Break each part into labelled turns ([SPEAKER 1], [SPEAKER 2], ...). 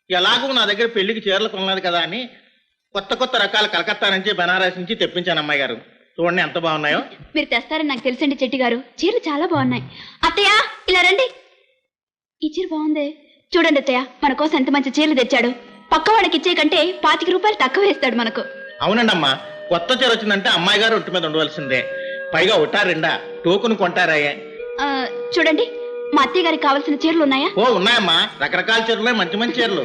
[SPEAKER 1] ఎలాగూ నా దగ్గర పెళ్లికి చీరలు కొనలేదు కదా అని కొత్త కొత్త రకాల కలకత్తా నుంచి బనారస్ నుంచి తెప్పించాను అమ్మాయి గారు. చూడండి ఎంత బాగున్నాయో.
[SPEAKER 2] మీరు తెస్తారని నాకు తెలుసండి చెట్టి గారు. చీరలు చాలా బాగున్నాయి. అత్తయ్య ఇలా రండి. ఈ చీర బాగుంది చూడండి అత్తయ్య. మన కోసం ఎంత మంచి చీరలు తెచ్చాడు. పక్క వాడికి ఇచ్చే కంటే 25 రూపాయలు తక్కువ వేస్తాడు మనకు.
[SPEAKER 1] అవునండి అమ్మా, కొత్త చీర వచ్చిందంటే అమ్మాయి గారు ఒంటి మీద ఉండవలసిందే. పైగా ఒట్టారెండా టోకును కొంటారాయే.
[SPEAKER 2] చూడండి మా అత్తయ్య గారికి కావాల్సిన చీరలు ఉన్నాయా?
[SPEAKER 1] ఓ ఉన్నాయమ్మా, రకరకాల చీరలు, మంచి మంచి చీరలు.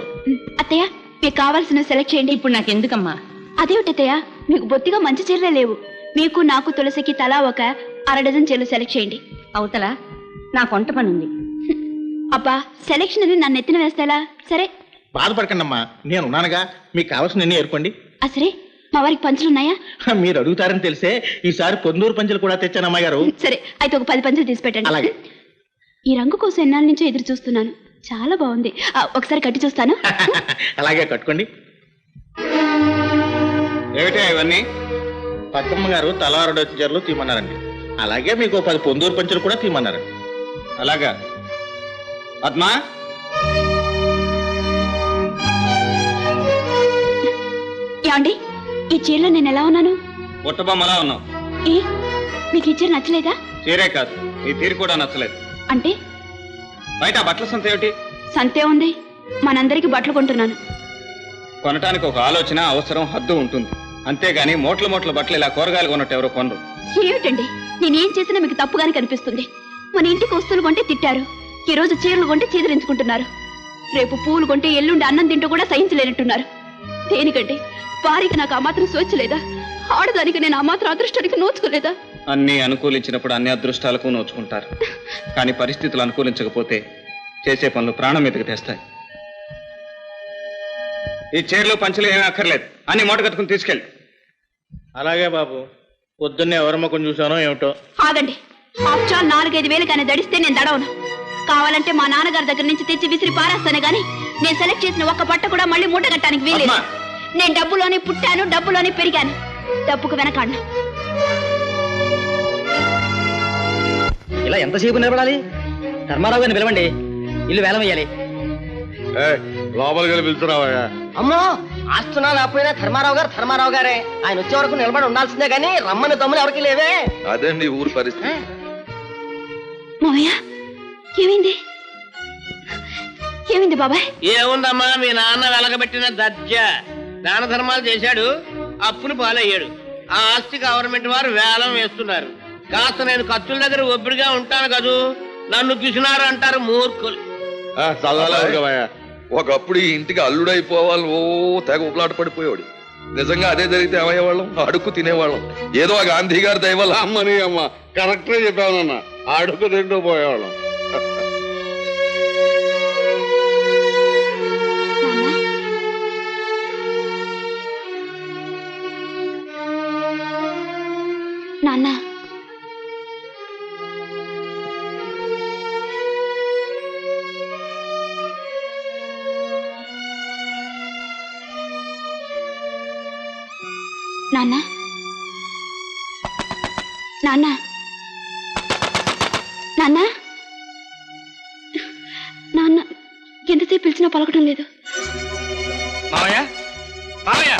[SPEAKER 2] అత్తయ్య మీకు కావాల్సిన సెలెక్ట్ చేయండి.
[SPEAKER 3] ఇప్పుడు నాకు ఎందుకమ్మా?
[SPEAKER 2] అదేమిటి అత్తయ్య, మీకు బొత్తిగా మంచి చీరలే లేవు. మీకు నాకు తులసికి తలా ఒక 1/2 డజన్ చీరలు సెలెక్ట్ చేయండి.
[SPEAKER 3] అవతల నా కొంట పని ఉంది.
[SPEAKER 2] అబ్బా సెలెక్షన్ అని నన్ను ఎత్తిన వేస్తాలా? సరే
[SPEAKER 1] బాధపడకండి అమ్మా, నేను ఉన్నానుగా. మీకు కావాల్సిన ఏర్పండి.
[SPEAKER 2] సరే మా వారికి పంచులున్నాయా?
[SPEAKER 1] మీరు అడుగుతారని తెలిసే ఈసారి పొందూరు పంచులు కూడా తెచ్చాను అమ్మాయి గారు.
[SPEAKER 2] సరే అయితే ఒక 10 పంచులు తీసి పెట్టండి.
[SPEAKER 1] అలాగే.
[SPEAKER 2] ఈ రంగు కోసం ఎన్నాళ్ళ నుంచో ఎదురు చూస్తున్నాను. చాలా బాగుంది. ఒకసారి కట్టి చూస్తాను.
[SPEAKER 1] అలాగే కట్టుకోండి.
[SPEAKER 4] ఏమిటా ఇవన్నీ?
[SPEAKER 1] పక్కమ్మ గారు తలారుడు చీరలు తీయమన్నారండి. అలాగే మీకు 10 పొందూరు పంచులు కూడా తీయమన్నారండి.
[SPEAKER 4] అలాగా పద్మా,
[SPEAKER 2] ఏమండి ఈ చీరలో నేను ఎలా ఉన్నాను?
[SPEAKER 4] బుట్టబొమ్మలా ఉన్నావు.
[SPEAKER 2] ఏ మీకు ఈ చీర నచ్చలేదా?
[SPEAKER 4] చీరే కాదు, నీ తీరు కూడా నచ్చలేదు.
[SPEAKER 2] అంటే
[SPEAKER 4] బయట బట్టల సంత ఏమిటి?
[SPEAKER 2] సంతే ఉంది. మనందరికి బట్టలు కొంటున్నాను.
[SPEAKER 4] కొనటానికి ఒక ఆలోచన, అవసరం, హద్దు ఉంటుంది. అంతేగాని మూట్ల మూట్ల బట్టలు ఇలా కూరగాయలు కొన్నట్టు ఎవరో కొనరు.
[SPEAKER 2] ఏమిటండి నేనేం చేసినా మీకు తప్పుగానే కనిపిస్తుంది. మన ఇంటికి వస్తువులు కొంటే తిట్టారు, ఈ రోజు చీరలు కొంటే చీదరించుకుంటున్నారు. రేపు పూలు కొంటే ఎల్లుండి అన్నం తింటూ కూడా సహించలేనట్టున్నారు. దేనికంటే వారికి నాకు ఆ మాత్రం స్వేచ్ఛ లేదా? ఆడదానికి నేను ఆ మాత్రం అదృష్టానికి నోచుకోలేదా?
[SPEAKER 4] అన్ని అనుకూలించినప్పుడు అన్ని అదృష్టాలకు నోచుకుంటారు. కానీ పరిస్థితులు అనుకూలించకపోతే చేసే పనులు ప్రాణం మీదకి తెస్తాయి. ఈ చీరలు పంచులు ఏమీ అక్కర్లేదు, అన్ని మూట కట్టుకుని తీసుకెళ్ళి.
[SPEAKER 1] అలాగే బాబు. పొద్దున్నే ఎవరి ముఖం చూసానో ఏమిటో.
[SPEAKER 2] ఆగండి. ఆఫ్టర్ 4-5 వేలు కానీ దడిస్తే నేను దడవను. కావాలంటే మా నాన్నగారి దగ్గర నుంచి తెచ్చి విసిరి పారేస్తాను గానీ నేను సెలెక్ట్ చేసిన ఒక్క పట్ట కూడా మళ్ళీ మూట కట్టడానికి వీలేదు. నేను డబ్బులోనే పుట్టాను, డబ్బులోనే పెరిగాను. డబ్బుకు వెనకాడను.
[SPEAKER 5] ఇలా ఎంతసేపు నిలబడాలి? ధర్మారావు గారిని పిలవండి, ఇల్లు వేలం వేయాలి.
[SPEAKER 1] లోపలికి పిలుచురావా?
[SPEAKER 5] అమ్మో ఆస్తున్నా లేకపోయినా ధర్మారావు గారే. ఆయన వచ్చే వరకు నిలబడి ఉండాల్సిందే గానీ రమ్మని తమ్ములు ఎవరికి లేవే.
[SPEAKER 6] అదండి ఊరు పరిస్థితి.
[SPEAKER 2] మావయ్య ఏమైంది? ఏమైంది బాబాయ్?
[SPEAKER 7] ఏముందమ్మా, మీ నాన్న వెలగబెట్టిన దర్జా దాన ధర్మాలు చేశాడు, అప్పులు పాలయ్యాడు. ఆ ఆస్తి గవర్నమెంట్ వారు వేలం వేస్తున్నారు. కాస్త నేను ఖర్చుల దగ్గర ఒబ్బడిగా ఉంటాను కదూ, నన్ను పిసినారు అంటారు మూర్ఖులు.
[SPEAKER 6] ఒకప్పుడు ఈ ఇంటికి అల్లుడైపోవాలి ఓ తెగ ఉపలాట పడిపోయేవాడు. నిజంగా అదే జరిగితే ఏమయ్యేవాళ్ళం? అడుక్కు తినేవాళ్ళం. ఏదో ఆ గాంధీ గారి దయవల్ల.
[SPEAKER 8] అమ్మని అమ్మ కరెక్ట్గా చెప్పావనన్నా, అడుక్కు తింటూ పోయేవాళ్ళం.
[SPEAKER 2] నాన్న నాన్న నాన్న నాన్న నాన్న ఎంతసేపు పిలిచినా పలకటం లేదు.
[SPEAKER 4] మావయ్య, మావయ్య,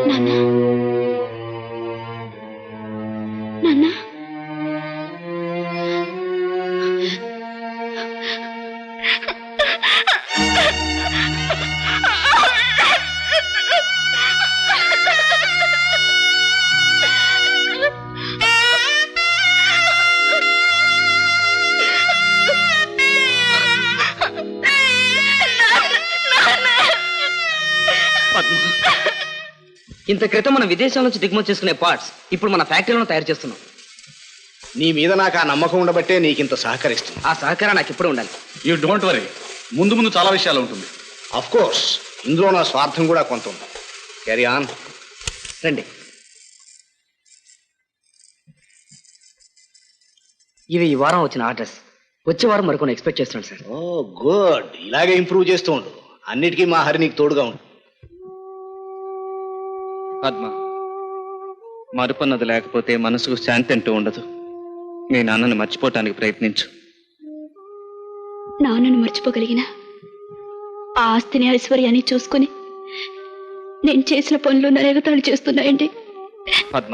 [SPEAKER 2] నాన్న నాన్న
[SPEAKER 5] ఇంత క్రితం మన విదేశాల నుంచి దిగుమతి చేసుకునే పార్ట్స్ ఇప్పుడు మన ఫ్యాక్టరీలో తయారు చేస్తున్నాం.
[SPEAKER 1] నీ మీద నాకు ఆ నమ్మకం ఉండబట్టే నీకింత సహకరిస్తుంది.
[SPEAKER 5] ఆ సహకారం నాకు ఇప్పుడు ఉండాలి.
[SPEAKER 8] యూ డోంట్ వరీ, ముందు ముందు చాలా విషయాలు ఉంటుంది.
[SPEAKER 1] అఫ్ కోర్స్ ఇందులో నా స్వార్థం కూడా కొంత ఉంది. Carry on.
[SPEAKER 5] రండి. ఇవి ఈ వారం వచ్చిన ఆర్డర్స్. వచ్చే వారం మరికొన్ని ఎక్స్పెక్ట్ చేస్తున్నాను సార్.
[SPEAKER 1] ఓ గుడ్. ఇలాగే ఇంప్రూవ్ చేస్తూ ఉండు. అన్నిటికీ మా హరి నీకు తోడుగా ఉండు.
[SPEAKER 4] పద్మ, మరుపన్నది లేకపోతే మనసుకు శాంతి అంటూ ఉండదు. మీ నాన్నని మర్చిపోవటానికి ప్రయత్నించు.
[SPEAKER 2] నాన్నను మర్చిపోగలిగిన ఆ ఆస్తిని ఐశ్వర్యాన్ని చూసుకుని నేను చేసిన పనులు నరేగతాళి చేస్తున్నాయండి.
[SPEAKER 4] పద్మ,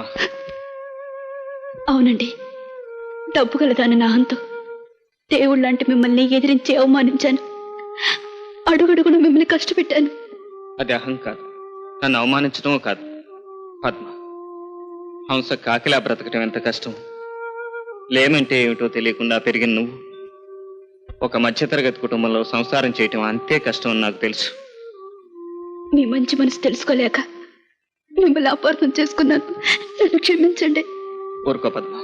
[SPEAKER 2] అవునండి, డబ్బు గలదాని నాహంతో దేవుళ్ళంటే మిమ్మల్ని ఎదిరించి అవమానించాను. అడుగడుగున మిమ్మల్ని కష్టపెట్టాను.
[SPEAKER 4] అది అహం కాదు, నన్ను అవమానించడమో కాదు. పద్మ, హంస కాకిలా బ్రతకటం ఎంత కష్టం. లేమంటే ఏమిటో తెలియకుండా పెరిగిన నువ్వు ఒక మధ్యతరగతి కుటుంబంలో సంసారం చేయటం అంతే కష్టం అని నాకు తెలుసు.
[SPEAKER 2] మీ మంచి మనసు తెలుసుకోలేక మిమ్మల్ని అపార్థం చేసుకున్నాను. నన్ను క్షమించండి.
[SPEAKER 4] ఊరుకో పద్మ,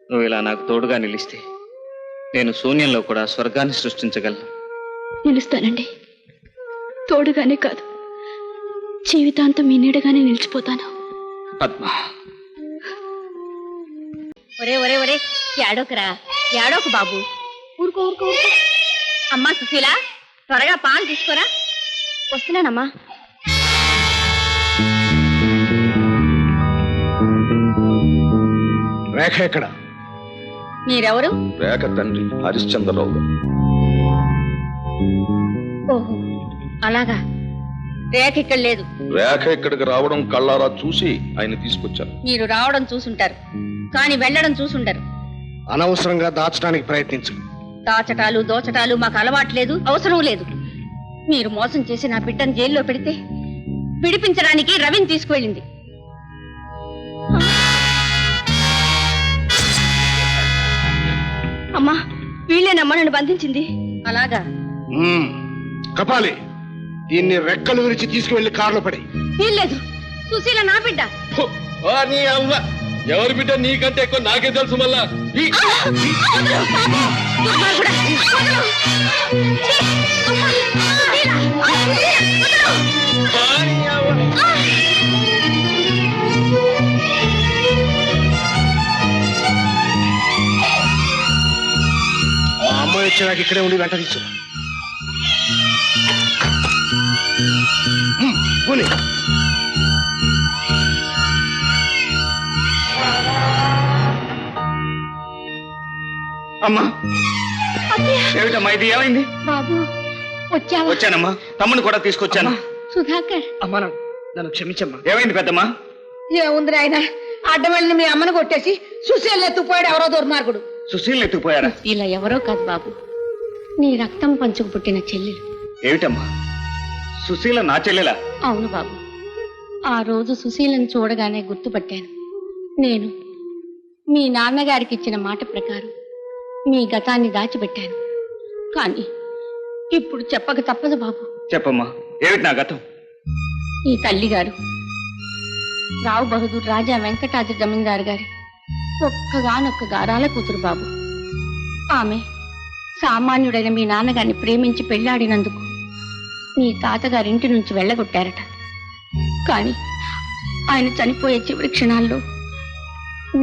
[SPEAKER 4] నువ్వు ఇలా నాకు తోడుగా నిలిస్తే నేను శూన్యంలో కూడా స్వర్గాన్ని సృష్టించగలను.
[SPEAKER 2] నిలుస్తానండి. తోడుగానే కాదు, జీవితాంతం మీ నీడగానే నిలిచిపోతాను.
[SPEAKER 4] పద్మ,
[SPEAKER 3] ఒరే ఒరే ఒరే, ఏడోకరా, ఏడోకు బాబు. ఊరుకో ఊరుకో ఊరుకో. అమ్మా సుశీల, త్వరగా పాలు తీసుకోరా.
[SPEAKER 2] వస్తున్నానమ్మా.
[SPEAKER 9] రేఖ ఎక్కడ?
[SPEAKER 3] మీరెవరు?
[SPEAKER 6] రేఖ తండ్రి హరిశ్చంద్రరావు గారు.
[SPEAKER 3] ఓహో, అలాగా. రేఖ ఇక్కడ లేదు.
[SPEAKER 6] రేఖ ఇక్కడికి రావడం కళ్ళారా చూసి ఆయన తీసుకొచ్చాను.
[SPEAKER 3] మీరు రావడం చూసుంటారు, కానీ వెళ్ళడం చూసుంటారు.
[SPEAKER 9] అనవసరంగా దాచడానికి ప్రయత్నించు.
[SPEAKER 3] దాచటాలు దోచటాలు మాకు అలవాట్లేదు, అవసరం లేదు. మీరు మోసం చేసి నా బిడ్డను జైల్లో పెడితే విడిపించడానికి రవిని తీసుకువెళ్ళింది.
[SPEAKER 2] అమ్మా, వీళ్ళేనమ్మా నన్ను బంధించింది.
[SPEAKER 3] అలాగా?
[SPEAKER 9] కపాలి, దీన్ని రెక్కలు విరిచి తీసుకువెళ్లి కారులో పడి.
[SPEAKER 3] వీల్లేదు, సుశీల నా బిడ్డ.
[SPEAKER 6] నీ అవ్వ, ఎవరి బిడ్డ నీకంటే ఎక్కువ నాకే తెలుసు. మళ్ళా
[SPEAKER 3] దుర్మార్గుడా, వదలు. ఛీ, అమ్మా, సుశీల, వదలు.
[SPEAKER 9] మా అమ్మాయి వచ్చేదాకా ఇక్కడే ఉండి వెంట తీసు. పోనీ.
[SPEAKER 4] అమ్మా, ఏమిటమ్మా ఇది? ఏమైంది?
[SPEAKER 3] బాబు వచ్చావా?
[SPEAKER 4] వచ్చానమ్మా, తమ్ముని కూడా తీసుకొచ్చాను.
[SPEAKER 3] సుధాకర్,
[SPEAKER 4] అమ్మా, నన్ను క్షమించమ్మా. ఏమైంది పెద్దమ్మా?
[SPEAKER 3] ఏముంది ఆయన, అడ్డం వెళ్ళిన మీ అమ్మను కొట్టేసి సుశీల ఎత్తుకుపోయాడు ఎవరో దుర్మార్గుడు.
[SPEAKER 4] సుశీల్ని ఎత్తుకుపోయారా?
[SPEAKER 3] ఇలా ఎవరో కాదు బాబు, నీ రక్తం పంచుకు పుట్టిన చెల్లెలు.
[SPEAKER 4] ఏమిటమ్మా, సుశీల నా చెల్లెలా?
[SPEAKER 3] అవును బాబు, ఆ రోజు సుశీలను చూడగానే గుర్తుపట్టాను. నేను మీ నాన్నగారికి ఇచ్చిన మాట ప్రకారం మీ గతాన్ని దాచిపెట్టాను. కానీ ఇప్పుడు చెప్పక తప్పదు బాబు.
[SPEAKER 4] చెప్పమ్మా, ఏమిటి నా గతం?
[SPEAKER 3] ఈ తల్లిగారు రావు బహదూర్ రాజా వెంకటాద్రి జమీందారు గారి ఒక్కగానొక్క గారాల కూతురు బాబు. ఆమె సామాన్యుడైన మీ నాన్నగారిని ప్రేమించి పెళ్లాడినందుకు మీ తాతగారింటి నుంచి వెళ్ళగొట్టారట. కానీ ఆయన చనిపోయే చివరి క్షణాల్లో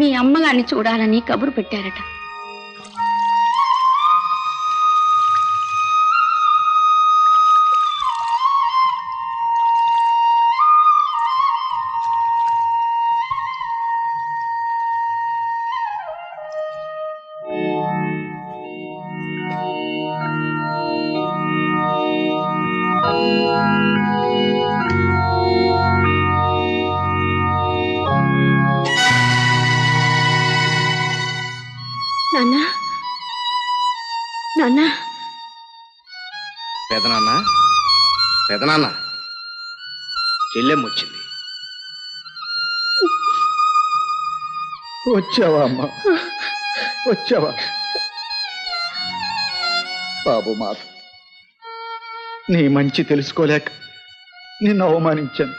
[SPEAKER 3] మీ అమ్మగారిని చూడాలని కబురు పెట్టారట.
[SPEAKER 2] నాన్న, నాన్న,
[SPEAKER 9] పెదనాన్న, పెదనాన్న, చెల్లెమ్మ వచ్చింది.
[SPEAKER 10] వచ్చావా అమ్మా, వచ్చావా? బాబు మాధవ్, నీ మంచి తెలుసుకోలేక నిన్ను అవమానించాను.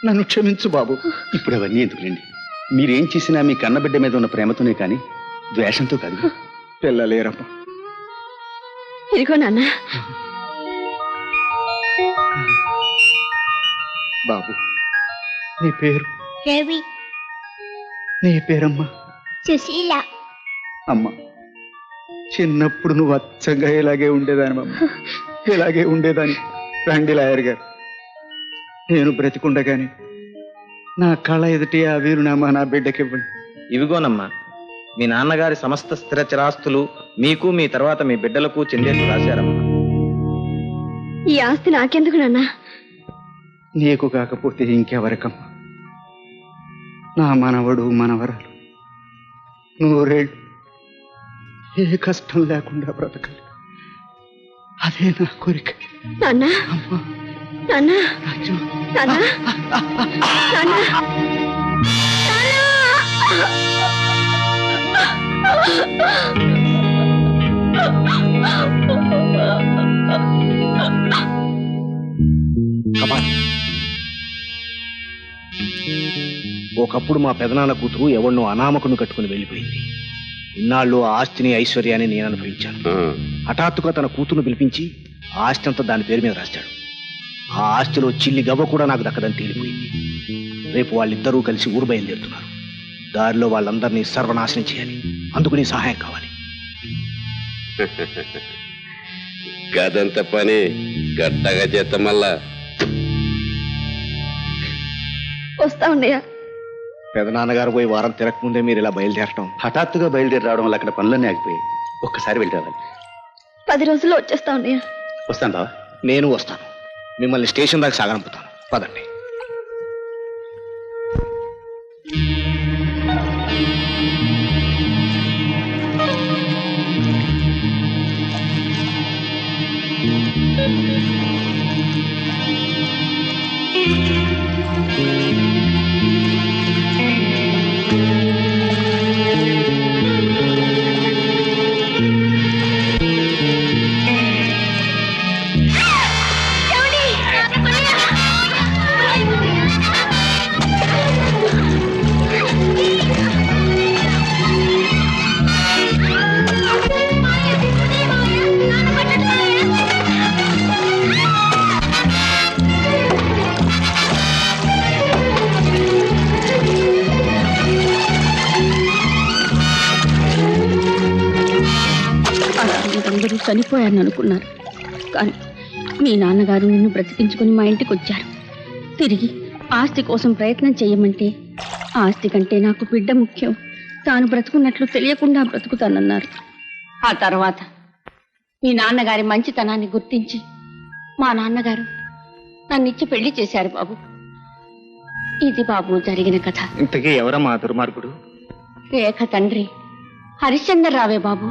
[SPEAKER 10] నన్ను క్షమించు బాబు.
[SPEAKER 11] ఇప్పుడు అవన్నీ ఎందుకులేండి. మీరేం చేసినా మీ కన్నబిడ్డ మీద ఉన్న ప్రేమతోనే కానీ ద్వేషంతో కాదు.
[SPEAKER 10] పిల్లలేరమ్మా.
[SPEAKER 2] ఇదిగో నాన్న.
[SPEAKER 10] బాబు, నీ పేరు?
[SPEAKER 2] రవి.
[SPEAKER 10] నీ పేరమ్మా?
[SPEAKER 2] సుశీల.
[SPEAKER 10] అమ్మా, చిన్నప్పుడు నువ్వు అచ్చంగా ఇలాగే ఉండేదానివమ్మా, ఇలాగే ఉండేదాని. రండి లాయర్ గారు, నేను బ్రతికుండగానే నా కళ ఎదుటి ఆ వీరునామా నా బిడ్డకివ్వండి.
[SPEAKER 4] ఇవిగోనమ్మా మీ నాన్నగారి సమస్త స్థిర చిరాస్తులు మీకు మీ తర్వాత మీ బిడ్డలకు చెందేట్టు రాశారమ్మా.
[SPEAKER 2] ఈ ఆస్తి నాకెందుకు నాన్న?
[SPEAKER 10] నీకు కాకపోతే ఇంకెవరికమ్మా? నా మనవడు మనవరాలు నూరేళ్ళు ఏ కష్టం లేకుండా బ్రతకాలి, అదే నా కోరిక.
[SPEAKER 2] నాన్న
[SPEAKER 10] అమ్మా
[SPEAKER 2] నాన్న
[SPEAKER 10] రాజు,
[SPEAKER 2] నాన్న నాన్న
[SPEAKER 9] కపాలి, ఒకప్పుడు మా పెదనాన్న కూతురు ఎవరినో అనామకును కట్టుకుని వెళ్ళిపోయింది. ఇన్నాళ్ళు ఆ ఆస్తిని ఐశ్వర్యాన్ని నేను అనుభవించాను. హఠాత్తుగా తన కూతురును పిలిపించి ఆ ఆస్తి అంతా దాని పేరు మీద రాశాడు. ఆ ఆస్తిలో చిల్లి గవ్వ కూడా నాకు దక్కదని తేలిపోయింది. రేపు వాళ్ళిద్దరూ కలిసి ఊరు బయలుదేరుతున్నారు. దారిలో వాళ్ళందరినీ సర్వనాశనం చేయాలి. అందుకు నీ సహాయం కావాలి.
[SPEAKER 8] గదంత పని గట్టగా చేస్తాం మళ్ళా.
[SPEAKER 2] వస్తా ఉండయా?
[SPEAKER 9] పెదనాన్నగారు పోయి వారం తిరగకముందే మీరు ఇలా బయలుదేరటం.
[SPEAKER 11] హఠాత్తుగా బయలుదేరి రావడం వల్ల అక్కడ పనులన్నీ ఆగిపోయాయి. ఒక్కసారి వెళ్ళి రావాలి.
[SPEAKER 2] 10 రోజుల్లో వచ్చేస్తా ఉండయా?
[SPEAKER 11] వస్తాను బావా.
[SPEAKER 9] నేను వస్తాను, మిమ్మల్ని స్టేషన్ దాకా సాగనంపుతాను. పదండి.
[SPEAKER 3] అందరూ చనిపోయారని అనుకున్నారు, కానీ మీ నాన్నగారు నిన్ను బ్రతికించుకుని మా ఇంటికి వచ్చారు. తిరిగి ఆస్తి కోసం ప్రయత్నం చేయమంటే ఆస్తి కంటే నాకు బిడ్డ ముఖ్యం, తాను బ్రతుకున్నట్లు తెలియకుండా బ్రతుకుతానన్నారు. ఆ తర్వాత మీ నాన్నగారి మంచితనాన్ని గుర్తించి మా నాన్నగారు నన్నిచ్చి పెళ్లి చేశారు బాబు. ఇది బాబు జరిగిన కథ.
[SPEAKER 4] ఇంతకీ ఎవరమ్మా దుర్మార్గుడు?
[SPEAKER 3] రేఖ తండ్రి హరిశ్చంద్ర రావే బాబు.